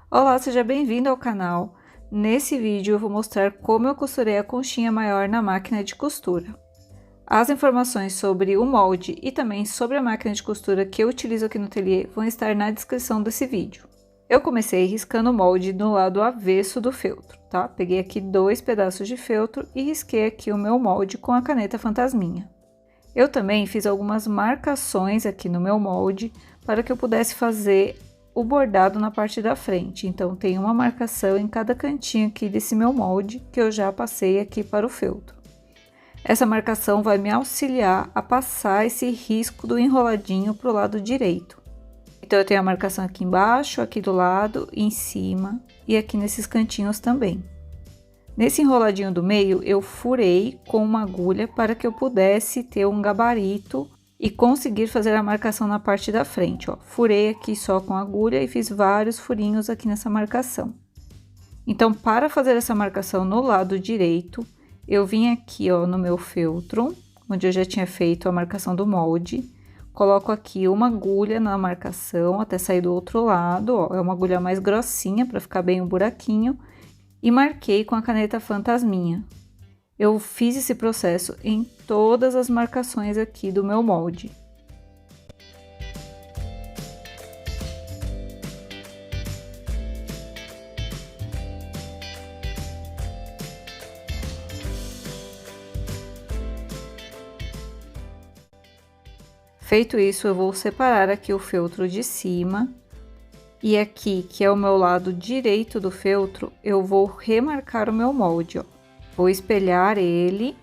Olá, seja bem-vindo ao canal. Nesse vídeo eu vou mostrar como eu costurei a conchinha maior na máquina de costura. As informações sobre o molde e também sobre a máquina de costura que eu utilizo aqui no ateliê vão estar na descrição desse vídeo. Eu comecei riscando o molde no lado avesso do feltro, tá? Peguei aqui 2 pedaços de feltro e risquei aqui o meu molde com a caneta fantasminha. Eu também fiz algumas marcações aqui no meu molde para que eu pudesse fazer o bordado na parte da frente. Então, tem uma marcação em cada cantinho aqui desse meu molde que eu já passei aqui para o feltro. Essa marcação vai me auxiliar a passar esse risco do enroladinho para o lado direito. Então, eu tenho a marcação aqui embaixo, aqui do lado, em cima e aqui nesses cantinhos também. Nesse enroladinho do meio, eu furei com uma agulha para que eu pudesse ter um gabarito e conseguir fazer a marcação na parte da frente, ó. Furei aqui só com a agulha e fiz vários furinhos aqui nessa marcação. Então, para fazer essa marcação no lado direito, eu vim aqui, ó, no meu feltro, onde eu já tinha feito a marcação do molde. Coloco aqui uma agulha na marcação até sair do outro lado, ó. É uma agulha mais grossinha para ficar bem o buraquinho. E marquei com a caneta fantasminha. Eu fiz esse processo em todas as marcações aqui do meu molde. Feito isso, eu vou separar aqui o feltro de cima. E aqui, que é o meu lado direito do feltro, eu vou remarcar o meu molde, ó. Vou espelhar ele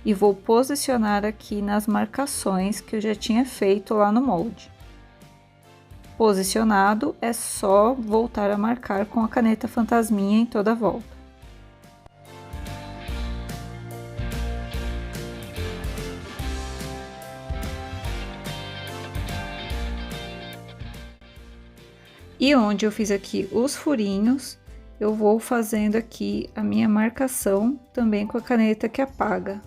e vou posicionar aqui nas marcações que eu já tinha feito lá no molde. Posicionado, é só voltar a marcar com a caneta fantasminha em toda a volta. E onde eu fiz aqui os furinhos, eu vou fazendo aqui a minha marcação também com a caneta que apaga.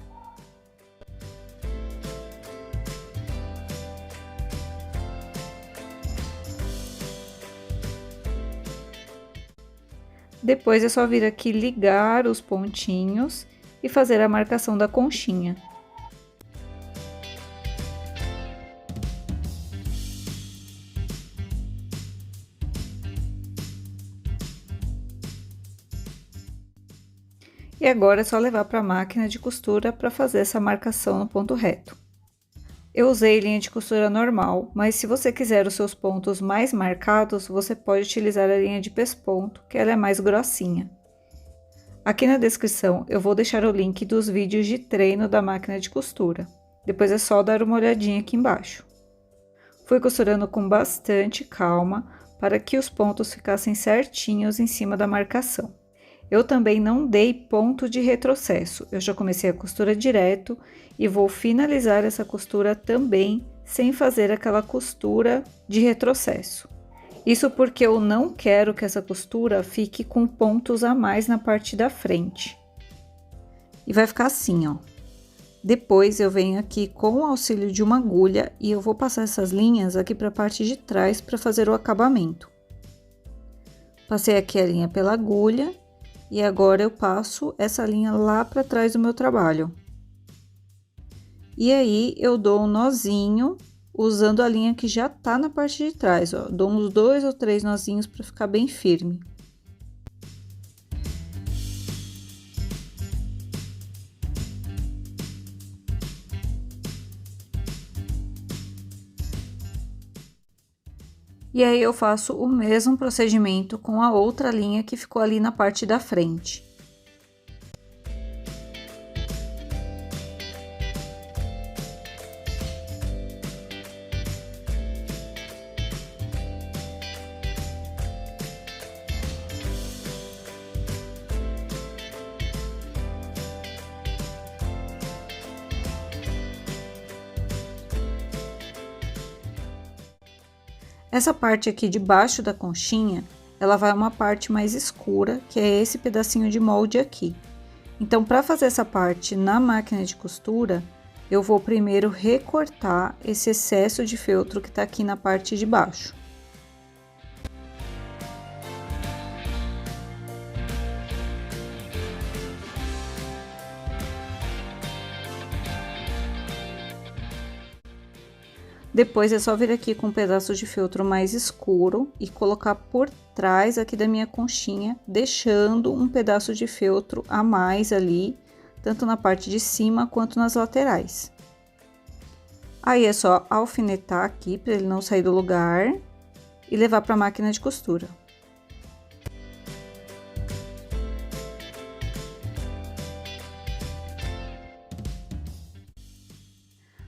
Depois é só vir aqui ligar os pontinhos e fazer a marcação da conchinha. E agora é só levar para a máquina de costura para fazer essa marcação no ponto reto. Eu usei linha de costura normal, mas se você quiser os seus pontos mais marcados, você pode utilizar a linha de pesponto, que ela é mais grossinha. Aqui na descrição eu vou deixar o link dos vídeos de treino da máquina de costura. Depois é só dar uma olhadinha aqui embaixo. Fui costurando com bastante calma para que os pontos ficassem certinhos em cima da marcação. Eu também não dei ponto de retrocesso, eu já comecei a costura direto e vou finalizar essa costura também sem fazer aquela costura de retrocesso. Isso porque eu não quero que essa costura fique com pontos a mais na parte da frente. E vai ficar assim, ó. Depois eu venho aqui com o auxílio de uma agulha e eu vou passar essas linhas aqui para a parte de trás para fazer o acabamento. Passei aqui a linha pela agulha. E agora eu passo essa linha lá para trás do meu trabalho. E aí, eu dou um nozinho usando a linha que já tá na parte de trás, ó. Dou uns 2 ou 3 nozinhos para ficar bem firme. E aí, eu faço o mesmo procedimento com a outra linha que ficou ali na parte da frente. Essa parte aqui de baixo da conchinha, ela vai uma parte mais escura, que é esse pedacinho de molde aqui. Então, para fazer essa parte na máquina de costura, eu vou primeiro recortar esse excesso de feltro que tá aqui na parte de baixo. Depois é só vir aqui com um pedaço de feltro mais escuro e colocar por trás aqui da minha conchinha, deixando um pedaço de feltro a mais ali, tanto na parte de cima quanto nas laterais. Aí é só alfinetar aqui para ele não sair do lugar e levar para a máquina de costura.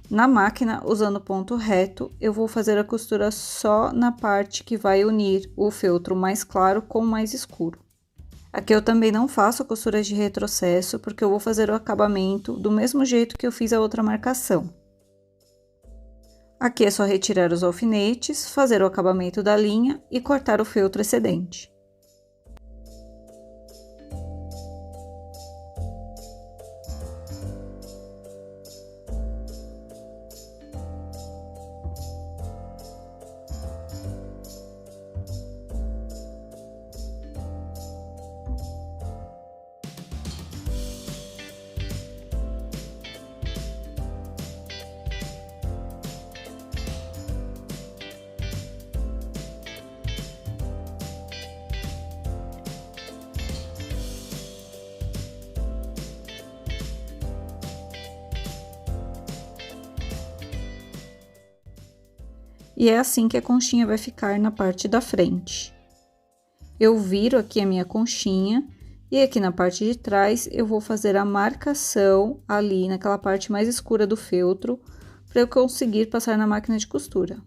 Na máquina, usando ponto reto, eu vou fazer a costura só na parte que vai unir o feltro mais claro com o mais escuro. Aqui eu também não faço costura de retrocesso, porque eu vou fazer o acabamento do mesmo jeito que eu fiz a outra marcação. Aqui é só retirar os alfinetes, fazer o acabamento da linha e cortar o feltro excedente. E é assim que a conchinha vai ficar na parte da frente. Eu viro aqui a minha conchinha e aqui na parte de trás eu vou fazer a marcação ali naquela parte mais escura do feltro para eu conseguir passar na máquina de costura.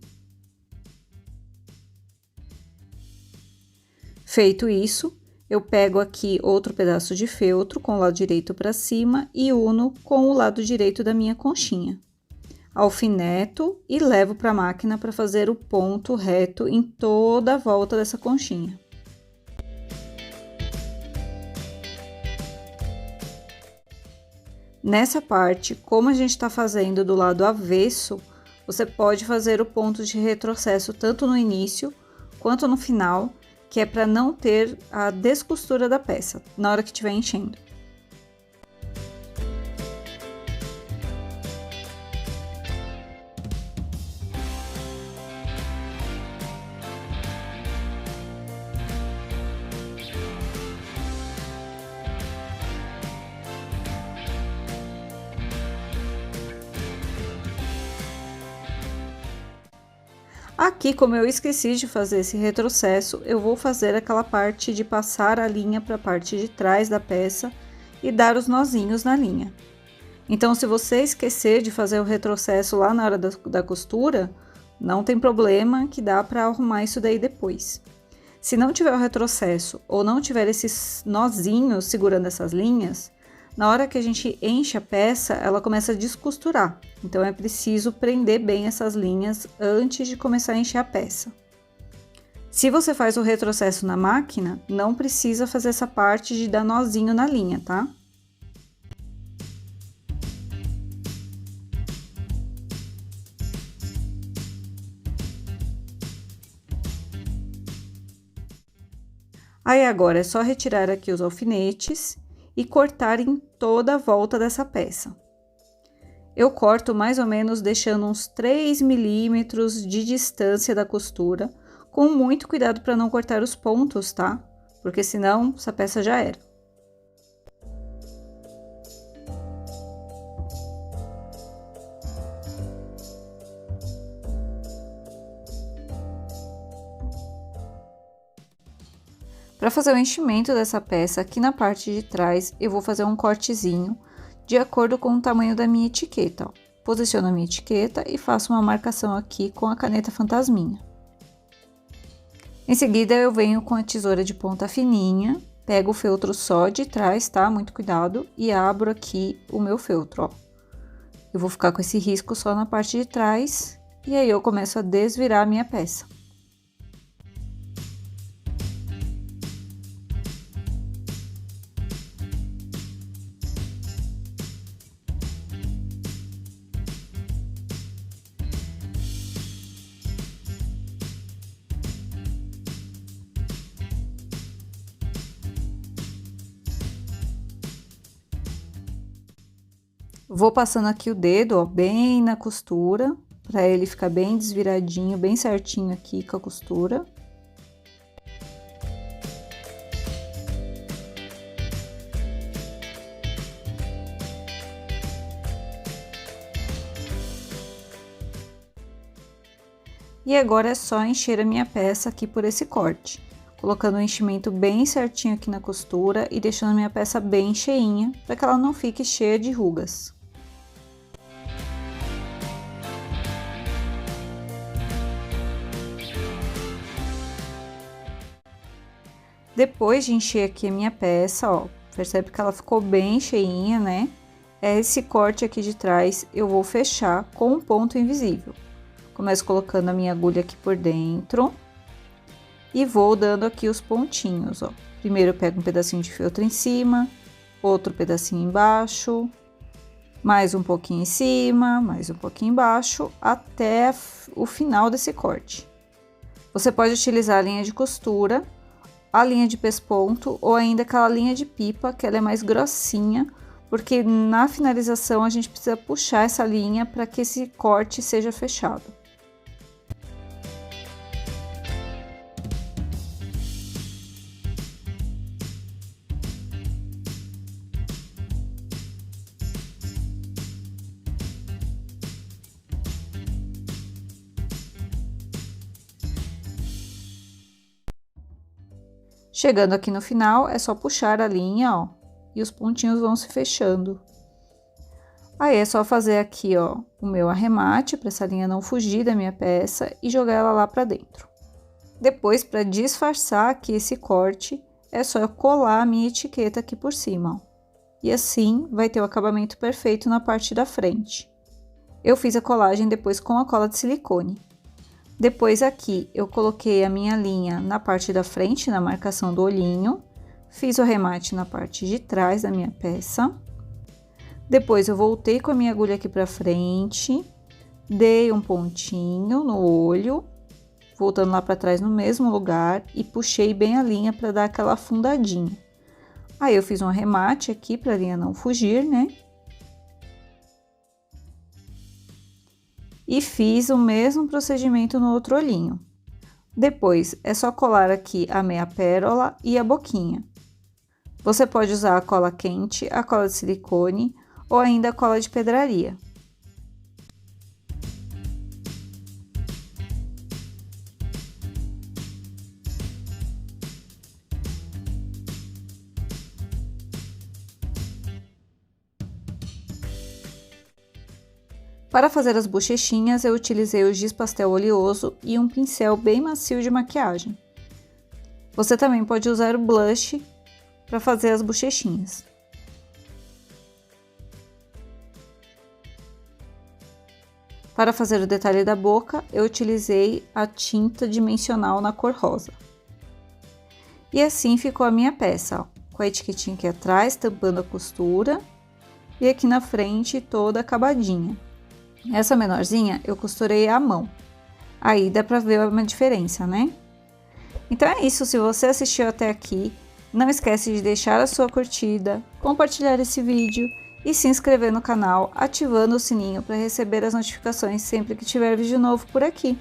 Feito isso, eu pego aqui outro pedaço de feltro com o lado direito para cima e uno com o lado direito da minha conchinha. Alfineto e levo para a máquina para fazer o ponto reto em toda a volta dessa conchinha. Nessa parte, como a gente está fazendo do lado avesso, você pode fazer o ponto de retrocesso tanto no início quanto no final, que é para não ter a descostura da peça na hora que estiver enchendo. Aqui, como eu esqueci de fazer esse retrocesso, eu vou fazer aquela parte de passar a linha para a parte de trás da peça e dar os nozinhos na linha. Então, se você esquecer de fazer o retrocesso lá na hora da costura, não tem problema, que dá para arrumar isso daí depois. Se não tiver o retrocesso ou não tiver esses nozinhos segurando essas linhas, na hora que a gente enche a peça, ela começa a descosturar. Então, é preciso prender bem essas linhas antes de começar a encher a peça. Se você faz o retrocesso na máquina, não precisa fazer essa parte de dar nozinho na linha, tá? Aí, agora, é só retirar aqui os alfinetes e cortar em toda a volta dessa peça. Eu corto mais ou menos deixando uns 3 milímetros de distância da costura, com muito cuidado para não cortar os pontos, tá? Porque senão essa peça já era. Para fazer o enchimento dessa peça, aqui na parte de trás, eu vou fazer um cortezinho de acordo com o tamanho da minha etiqueta, ó. Posiciono a minha etiqueta e faço uma marcação aqui com a caneta fantasminha. Em seguida, eu venho com a tesoura de ponta fininha, pego o feltro só de trás, tá? Muito cuidado, e abro aqui o meu feltro, ó. Eu vou ficar com esse risco só na parte de trás, e aí eu começo a desvirar a minha peça. Vou passando aqui o dedo, ó, bem na costura, para ele ficar bem desviradinho, bem certinho aqui com a costura. E agora é só encher a minha peça aqui por esse corte, colocando o enchimento bem certinho aqui na costura e deixando a minha peça bem cheinha, para que ela não fique cheia de rugas. Depois de encher aqui a minha peça, ó, percebe que ela ficou bem cheinha, né? Esse corte aqui de trás eu vou fechar com um ponto invisível. Começo colocando a minha agulha aqui por dentro e vou dando aqui os pontinhos, ó. Primeiro eu pego um pedacinho de feltro em cima, outro pedacinho embaixo, mais um pouquinho em cima, mais um pouquinho embaixo, até o final desse corte. Você pode utilizar a linha de costura, a linha de pesponto ou ainda aquela linha de pipa, que ela é mais grossinha, porque na finalização a gente precisa puxar essa linha para que esse corte seja fechado. Chegando aqui no final, é só puxar a linha, ó, e os pontinhos vão se fechando. Aí é só fazer aqui, ó, o meu arremate para essa linha não fugir da minha peça e jogar ela lá para dentro. Depois, para disfarçar aqui esse corte, é só eu colar a minha etiqueta aqui por cima, ó. E assim vai ter o acabamento perfeito na parte da frente. Eu fiz a colagem depois com a cola de silicone. Depois aqui eu coloquei a minha linha na parte da frente, na marcação do olhinho, fiz o arremate na parte de trás da minha peça. Depois eu voltei com a minha agulha aqui pra frente, dei um pontinho no olho, voltando lá pra trás no mesmo lugar e puxei bem a linha para dar aquela afundadinha. Aí eu fiz um arremate aqui pra linha não fugir, né? E fiz o mesmo procedimento no outro olhinho. Depois, é só colar aqui a meia pérola e a boquinha. Você pode usar a cola quente, a cola de silicone ou ainda a cola de pedraria. Para fazer as bochechinhas, eu utilizei o giz pastel oleoso e um pincel bem macio de maquiagem. Você também pode usar o blush para fazer as bochechinhas. Para fazer o detalhe da boca, eu utilizei a tinta dimensional na cor rosa. E assim ficou a minha peça, ó, com a etiquetinha aqui atrás, tampando a costura, e aqui na frente toda acabadinha. Essa menorzinha eu costurei à mão, aí dá pra ver uma diferença, né? Então é isso, se você assistiu até aqui, não esquece de deixar a sua curtida, compartilhar esse vídeo e se inscrever no canal, ativando o sininho para receber as notificações sempre que tiver vídeo novo por aqui.